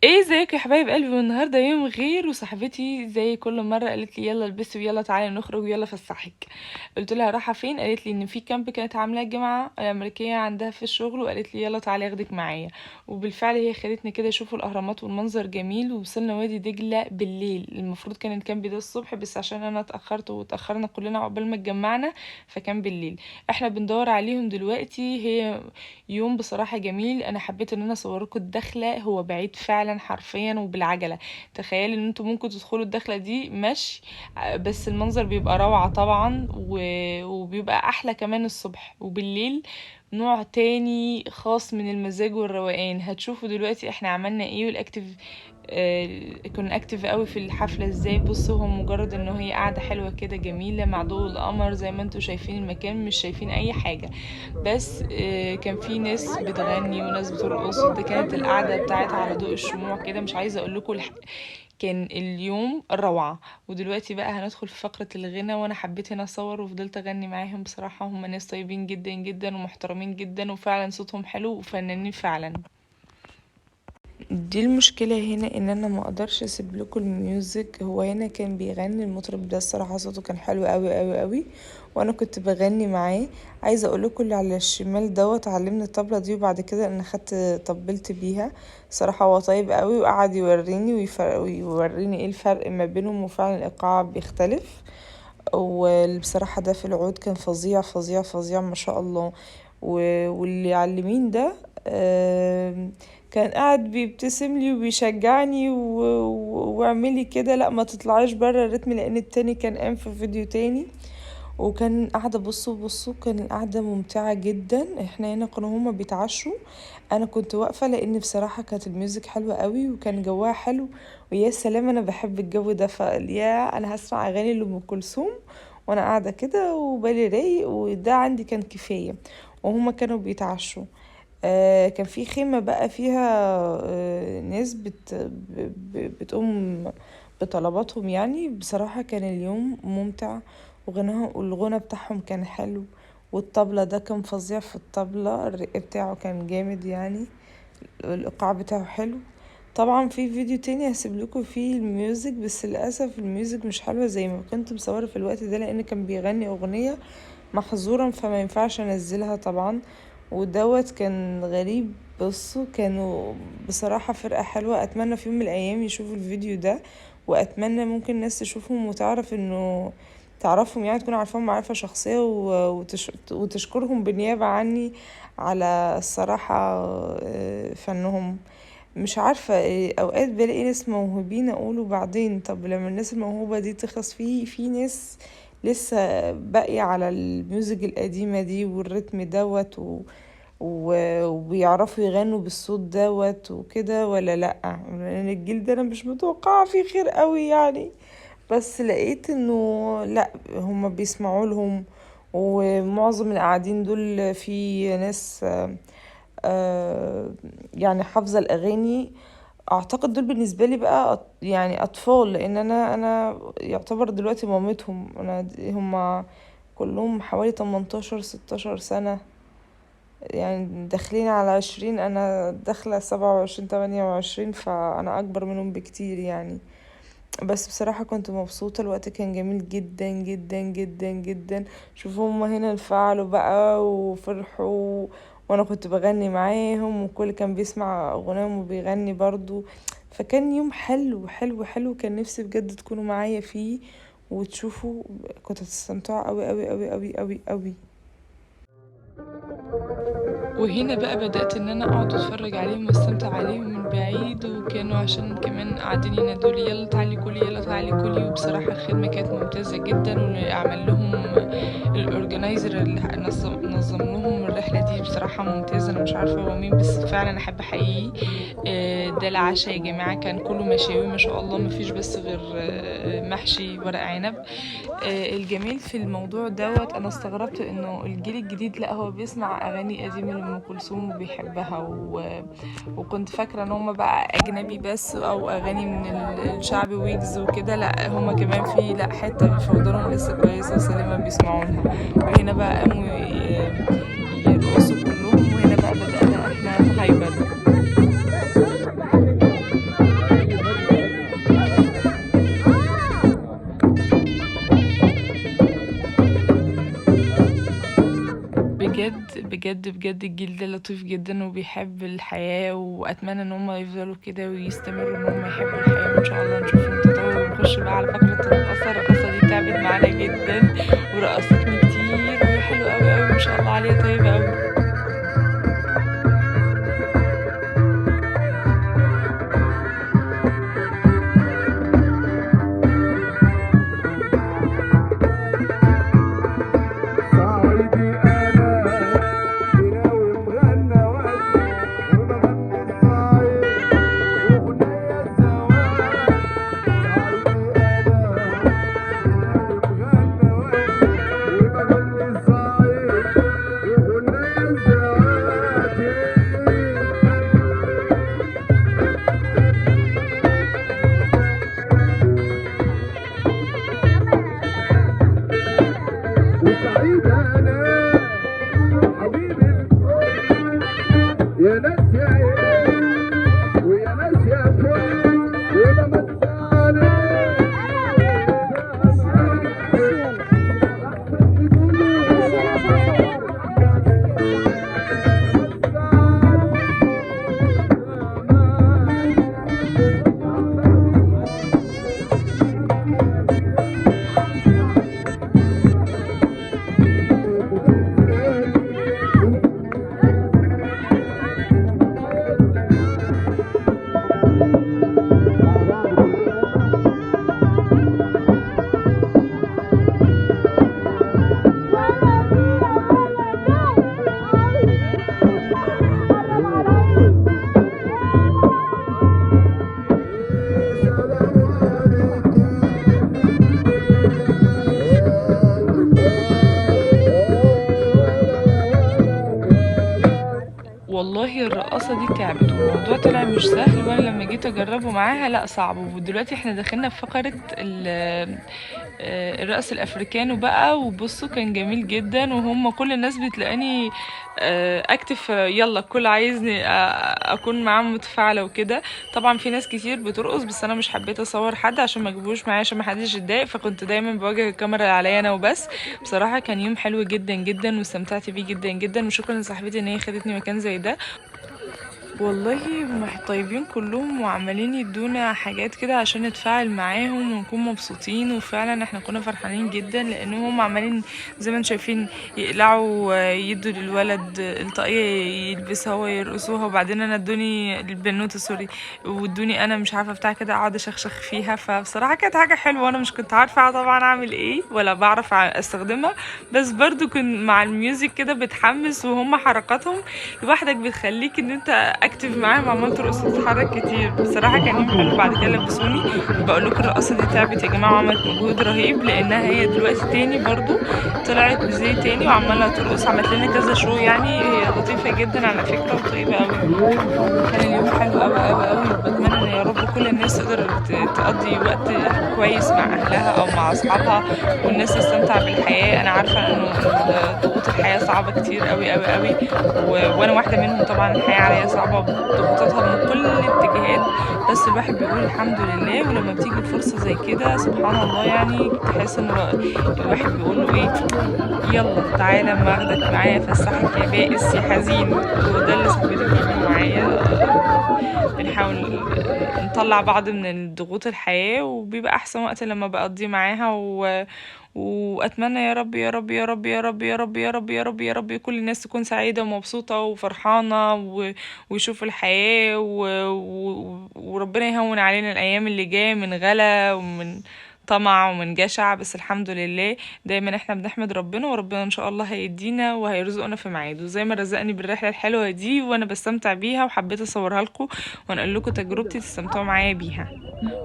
ايه ازيكم يا حبايب قلبي؟ والنهارده يوم غير، وصاحبتي زي كل مره قالت لي يلا البسي ويلا تعالي نخرج ويلا فسحك. قلت لها رايحه فين؟ قالت لي ان في كامب كانت عاملاه الجامعه الامريكيه عندها في الشغل، وقالت لي يلا تعالي اخدك معايا. وبالفعل هي خدتني كده اشوفوا الاهرامات والمنظر جميل، ووصلنا وادي دجله بالليل. المفروض كان الكامب ده الصبح، بس عشان انا اتاخرت واتاخرنا كلنا عقبال ما اتجمعنا فكان بالليل. احنا بندور عليهم دلوقتي. هي يوم بصراحة جميل. انا حبيت ان انا اصوركم الدخلة، هو بعيد فعلا حرفيا وبالعجلة. تخيل ان انتوا ممكن تدخلوا الدخلة دي مشي، بس المنظر بيبقى روعة طبعا وبيبقى احلى كمان الصبح وبالليل. نوع تاني خاص من المزاج والروقان. هتشوفوا دلوقتي احنا عملنا ايه والاكتيف. كنا اكتف قوي في الحفلة ازاي. بصوا، هو مجرد انه هي قاعدة حلوة كده جميلة مع ضوء القمر زي ما انتوا شايفين المكان، مش شايفين اي حاجة. بس كان في ناس بتغني وناس بترقص، وده كانت القعدة بتاعت على ضوء الشموع كده. مش عايزة اقول لكم كان اليوم روعة. ودلوقتي بقى هندخل في فقرة الغنى، وانا حبيت هنا اصور وفضلت اغني معاهم. بصراحة هم ناس طيبين جدا جدا ومحترمين جدا، وفعلا صوتهم حلو وفنانين فعلا. دي المشكلة هنا، ان انا ما اقدرش اسيب لكم الميوزك. هو هنا كان بيغني المطرب ده، الصراحة صوته كان حلو قوي قوي قوي، وانا كنت بغني معاه. عايزة اقول لكم اللي على الشمال دوت علمني الطبلة دي، وبعد كده انا خدت طبلت بيها. صراحة هو طيب قوي، وقعد يوريني ويوريني ايه الفرق ما بينهم، وفعلا الايقاع بيختلف. وبصراحة ده في العود كان فظيع فظيع فظيع ما شاء الله. واللي علمين ده كان قاعد بيبتسم لي وبيشجعني واعملي كده، لا ما تطلعيش بره الريتم، لان التاني كان قام في فيديو تاني. وكان قاعدة بصوا كان القعدة ممتعة جدا. احنا هنا كانوا هما بيتعشوا، انا كنت واقفة لان بصراحة كانت الميوزك حلوة قوي وكان جواها حلو. ويا سلام، انا بحب الجو ده، فيا انا هسمع اغاني لأم كلثوم وانا قاعدة كده وبالي رايق، وده عندي كان كفاية. وهما كانوا بيتعشوا. كان في خيمة بقى فيها ناس بتقوم بطلباتهم يعني. بصراحة كان اليوم ممتع، والغنى بتاعهم كان حلو. والطبلة ده كان فظيع، في الطبلة الرق بتاعه كان جامد يعني، الإيقاع بتاعه حلو. طبعا في فيديو تاني هسيب لكم فيه الميوزك، بس للأسف الميوزك مش حلوة زي ما كنت مصورة في الوقت ده، لأن كان بيغني أغنية محظورا فما ينفعش انزلها طبعا. ودوت كان غريب. بصوا كانوا بصراحة فرقة حلوة، اتمنى في يوم من الايام يشوفوا الفيديو ده، واتمنى ممكن الناس تشوفهم وتعرف انه تعرفهم يعني، تكون عارفاهم معرفة شخصية وتشكرهم بالنيابة عني على الصراحة فنهم. مش عارفة اوقات بلاقي ناس موهوبين اقوله بعدين، طب لما الناس الموهوبة دي تخلص، في ناس لسه باقية على الميوزك القديمة دي والريتم دوت وبيعرفوا يغنوا بالصوت دوت وكده ولا لأ؟ لأن الجيل ده أنا مش متوقعة فيه خير قوي يعني. بس لقيت انه لأ، هما بيسمعوا لهم. ومعظم القاعدين دول في ناس يعني حافظة الأغاني. اعتقد دول بالنسبه لي بقى يعني اطفال، لان انا يعتبر دلوقتي مامتهم. هما كلهم حوالي 18 16 سنه، يعني داخلين على 20، انا داخله 27 28، فانا اكبر منهم بكتير يعني. بس بصراحة كنت مبسوطة، الوقت كان جميل جدا جدا جدا جدا. شوفوا هما هنا انفعلوا بقى وفرحوا، وانا كنت بغني معاهم، وكل كان بيسمع اغنيهم وبيغني برضو. فكان يوم حلو حلو حلو، كان نفسي بجد تكونوا معايا فيه وتشوفوا. كنت هتستمتعوا قوي قوي قوي قوي قوي قوي. وهنا بقى بدأت ان انا اقعد اتفرج عليهم واستمتع عليهم من بعيد، وكانوا عشان كمان قاعدين ينادولي يلا تعالي كلي يلا تعالي كلي. وبصراحة الخدمة كانت ممتازة جدا، واللي عمل لهم الاورجنايزر اللي نظم لهم الرحلة دي بصراحة ممتازة. انا مش عارفة هو مين، بس فعلا احب احييه. ده العشاء يا جماعة كان كله مشاوي ما شاء الله، مفيش بس غير محشي ورق عنب. الجميل في الموضوع دوت، انا استغربت انه الجيل الجديد لا هو بيسمع اغاني قديمه لام كلثوم وبيحبها وكنت فاكره ان هم بقى اجنبي بس او اغاني من الشعبي ويجز وكده. لا هم كمان في لا حته في ودانهم لسه كويسه وسليمه بيسمعونها. وهنا بقى قاموا يرقصوا كلهم، وهنا بقى بدأنا احنا نهايبر. بجد بجد الجيل ده لطيف جدا وبيحب الحياة، واتمنى ان هم يفضلوا كده ويستمروا ان هم يحبوا الحياة، وان شاء الله نشوف التطور ونخش بقى على فقرة الرقصة دي تعبت معانا جدا ورقصتني كتير وهي حلوة قوي قوي ما شاء الله عليها طيبة قوي. والله الرقاصة دي تعبت والموضوع طلع مش سهل، وانا لما جيت اجربه معاها لا صعب. ودلوقتي احنا دخلنا في فقرة الرقص الافريكانو بقى، وبصوا كان جميل جدا، وهم كل الناس بتلاقاني اكتف يلا الكل عايزني اكون معاهم متفاعله وكده. طبعا في ناس كتير بترقص بس انا مش حبيت اصور حد عشان ما اجيبوش معايا عشان ما حدش يتضايق، فكنت دايما بواجه الكاميرا عليا انا وبس. بصراحه كان يوم حلو جدا جدا واستمتعت بيه جدا جدا، وشكرا لصاحبتي ان هي خدتني مكان زي ده. والله طيبين كلهم وعمالين يدونا حاجات كده عشان نتفاعل معاهم ونكون مبسوطين، وفعلا احنا كنا فرحانين جدا لانهم هم عمالين زي ما انتم شايفين يقلعوا يدوا للولد الطاقية يلبسها ويرقصوها، وبعدين انا ادوني البنوته سوري وادوني انا مش عارفه بتاع كده اقعد اشخشخ فيها. فبصراحه كانت حاجه حلوه، وانا مش كنت عارفه طبعا اعمل ايه ولا بعرف استخدمها، بس برضو كنت مع الميوزك كده بتحمس، وهم حركاتهم لوحدك بتخليك ان انت اكتف معاهم عمال ترقص وتتحرك كتير. بصراحه كان يوم حلو. بعد كده لبسوني، بقول لكم الرقصه دي تعبت يا جماعه وعملت مجهود رهيب، لانها هي دلوقتي تاني برضو طلعت بزي تاني وعماله ترقص، عملت لنا كذا شو يعني، هي لطيفه جدا على فكره وطيبه قوي. كان اليوم حلو قوي قوي قوي، وبتمنى ان يا رب كل الناس تقدر تقضي وقت كويس مع اهلها او مع اصحابها، والناس تستمتع بالحياه. انا عارفه انه ضغوط الحياه صعبه كتير قوي قوي قوي، وانا واحده منهم. طبعا الحياه عليا صعبه ضغوطاتها من كل الاتجاهات، بس الواحد بيقول الحمد لله. ولما بتيجي فرصه زي كده سبحان الله يعني تحس ان الواحد بيقول له ايه، يلا تعالى اما اخدك معايا فسحك يا بائس يا حزين. وده اللي صاحبتي بتعمله معايا، بنحاول نطلع بعض من ضغوط الحياة، وبيبقى احسن وقت لما بقضيه معاها. واتمنى يا رب يا رب يا رب يا رب يا رب يا رب يا رب يا رب كل الناس تكون سعيدة ومبسوطة وفرحانة ويشوفوا الحياة وربنا يهون علينا الايام اللي جاية من غلا ومن طمع ومن جشع، بس الحمد لله دايما احنا بنحمد ربنا، وربنا ان شاء الله هيدينا وهيرزقنا في ميعاده زي ما رزقني بالرحله الحلوه دي، وانا بستمتع بيها وحبيت اصورها لكم وانقل لكم تجربتي تستمتعوا معايا بيها.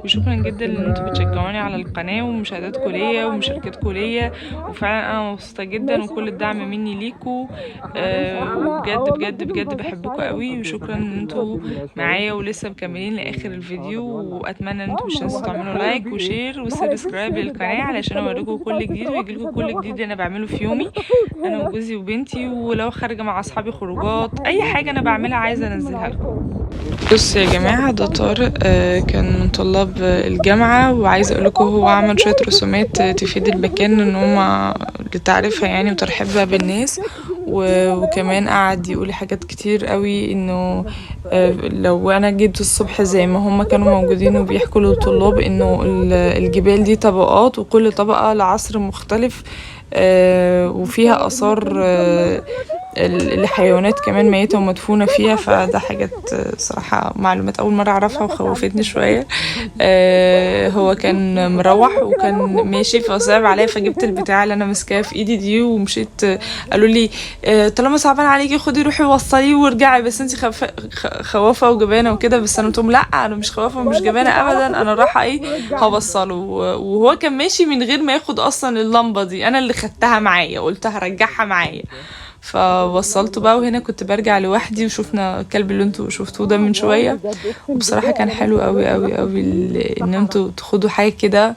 وشكرا جدا لان انتوا بتشجعوني على القناه ومشاهداتكم ليا ومشاركتكم ليا، وفعلا انا مبسوطه جدا وكل الدعم مني ليكم. وبجد بجد بجد بحبكم قوي، وشكرا ان انتوا معايا ولسه مكملين لاخر الفيديو. واتمنى ان انتوا مش تنسوا تعملوا لايك وشير وسبسكرايب للقناه علشان اوريكم كل جديد ويجيلكم كل جديد انا بعمله في يومي انا وجوزي وبنتي، ولو خارجه مع اصحابي خروجات اي حاجه انا بعملها عايزه انزلها لكم. بصوا يا جماعه ده طارق كان من طلاب الجامعه، وعايزه اقول لكم هو عمل شويه رسومات تفيد المكان ان هما لتعريفها يعني وترحيبها بالناس، وكمان قعد يقولي حاجات كتير قوي انه لو انا جيت الصبح زي ما هم كانوا موجودين وبيحكوا للطلاب انه الجبال دي طبقات وكل طبقة لعصر مختلف، وفيها آثار لحيوانات كمان ميتة ومدفونة فيها. فده حاجات صراحة معلومات أول مرة أعرفها وخوفتني شوية. هو كان مروح وكان ماشي فصعب عليا، فجبت البتاع اللي أنا ماسكاه في إيدي دي ومشيت. قالوا لي طالما صعبان عليكي خدي روحي وصليه وارجعي، بس انتي خوافة وجبانة وكده. بس أنا قلت لهم لا، أنا مش خوافة ومش جبانة أبدا، أنا رايحة إيه هوصله. وهو كان ماشي من غير ما ياخد أصلا اللمبة دي، أنا اللي خدتها معايا، قلت هرجعها معايا. فوصلته بقى، وهنا كنت برجع لوحدي وشوفنا الكلب اللي انتوا شفتوه ده من شوية. وبصراحة كان حلو قوي قوي قوي ان انتوا تاخدوا حاجة كده،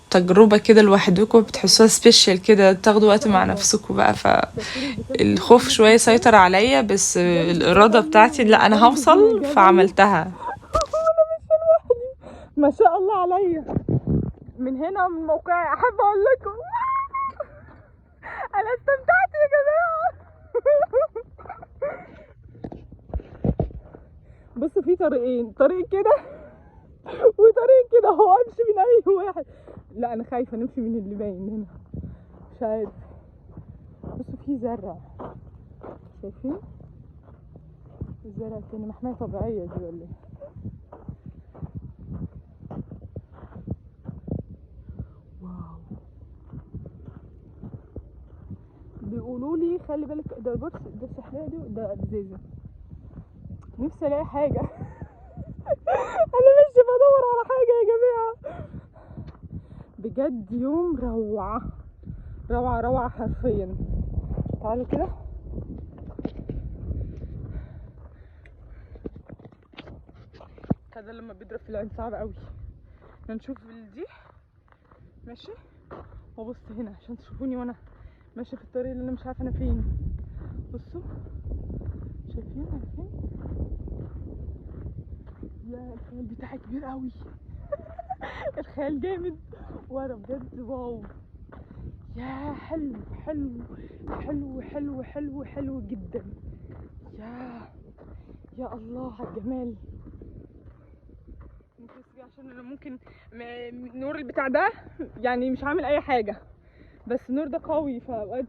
تجربة كده لوحدكم، بتحسوها سبيشال كده، تاخدوا وقت مع نفسكم بقى. فالخوف شوية سيطر عليا، بس الإرادة بتاعتي لا أنا هوصل فعملتها. ما شاء الله عليا. من هنا من موقعي احب اقول لكم انا استمتعت يا جماعه. بصوا في طريقين، طريق كده وطريق كده، هو امشي من اي واحد؟ لا انا خايفه نمشي من اللي باين هنا، مش عارف. بصوا في زرع، شايفين الزرع التاني؟ محمية طبيعية دي ولا ايه؟ واو. بيقولوا لي خلي بالك ده، بص ده السحلية دي، ده ازازة. نفسي الاقي حاجة انا مش بدور على حاجة يا جماعة، بجد يوم روعة روعة روعة حرفيا. تعالوا كده، هذا لما بيضرب في العين صعب قوي. نشوف دي ماشي، وابص هنا عشان تشوفوني وانا ماشيه في الطريق اللي انا مش عارفه انا فين. بصوا شايفين انا فين؟ يا الخيال بتاعي كبير قوي الخيال جامد ورا بجد. واو يا حلو حلو حلو حلو حلو حلو جدا. يا الله على الجمال. عشان انا ممكن النور البتاع ده يعني مش عامل اي حاجه، بس النور ده قوي، فاوقات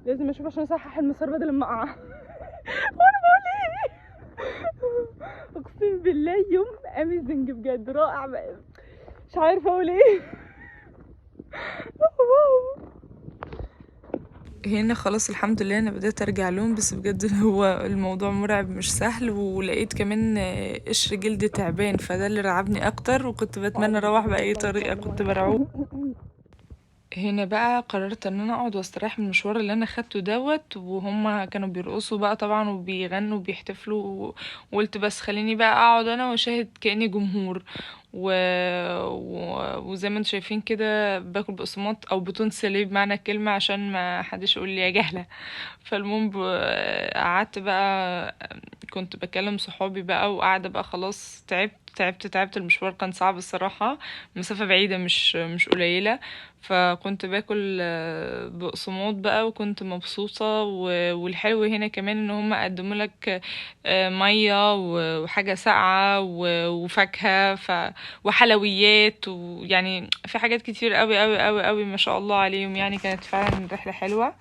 لازم اشوف عشان اصحح المسار بدل ما اقع وانا بقول ايه. اقسم بالله يوم اميزنج بجد، رائع، مش عارفه اقول ايه. هنا خلاص الحمد لله انا بدأت ارجع لهم، بس بجد هو الموضوع مرعب مش سهل. ولقيت كمان قشر جلد تعبان، فده اللي رعبني اكتر، وكنت بتمنى اروح باي طريقة، كنت مرعوب. هنا بقى قررت ان انا اقعد واستريح من المشوار اللي انا خدته دوت. وهم كانوا بيرقصوا بقى طبعا وبيغنوا وبيحتفلوا وقلت بس خليني بقى اقعد انا واشاهد كأني جمهور. وزي ما انتم شايفين كده باكل بقسماط او بتون ساليه بمعنى الكلمة، عشان ما حدش يقول لي يا جهلة. فالمهم قعدت بقى، كنت بكلم صحابي بقى وقاعدة بقى خلاص، تعبت. المشوار كان صعب الصراحة، مسافة بعيدة مش قليلة. فكنت باكل بقسماط بقى وكنت مبسوطة. والحلو هنا كمان ان هم قدموا لك مية وحاجة ساقعة وفاكهة وحلويات، ويعني في حاجات كتير قوي قوي قوي قوي ما شاء الله عليهم. يعني كانت فعلا رحلة حلوة.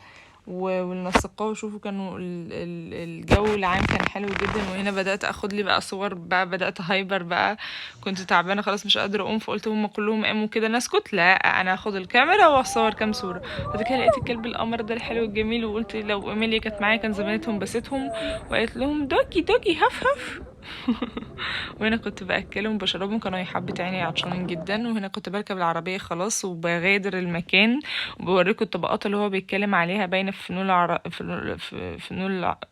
والنسقاء وشوفوا كانوا الجو العام كان حلو جدا. وهنا بدأت اخد لي بقى صور بقى، بدأت هايبر بقى، كنت تعبانه خلاص مش قادره اقوم. فقلت هم كلهم قاموا كده نسكت، لا انا هاخد الكاميرا واصور كام صوره. بعد كده لقيت الكلب القمر ده الحلو الجميل، وقلت لو ايميليا كانت معايا كان زمانتهم بستهم وقالت لهم دوكي دوكي هف هف وهنا كنت باكلهم بشربهم، كانوا يحبوا عيني عطشانين جدا. وهنا كنت بركب العربيه خلاص وبغادر المكان، وبوريكم الطبقات اللي هو بيتكلم عليها باينه في نور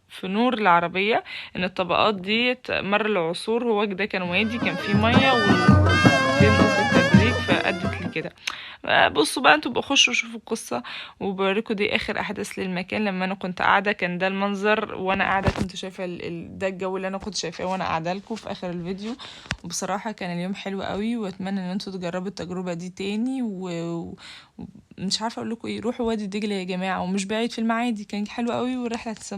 في نور العربيه، ان الطبقات دي مر العصور. هو ده كان وادي كان فيه ميه بينقص بالتدريج فادت لكده. بصوا بقى انتوا بخشوا شوفوا القصه، وبوريكم دي اخر احداث للمكان. لما انا كنت قاعده كان ده المنظر وانا قاعده، كنت شايفه ده الجو اللي انا كنت شايفاه وانا قاعده لكم في اخر الفيديو. وبصراحه كان اليوم حلو قوي، واتمنى ان انتوا تجربوا التجربه دي تاني مش عارفه اقول لكم ايه، روحوا وادي دجله يا جماعه، ومش بعيد في المعادي، كان حلو قوي والرحله هتستمتعوا.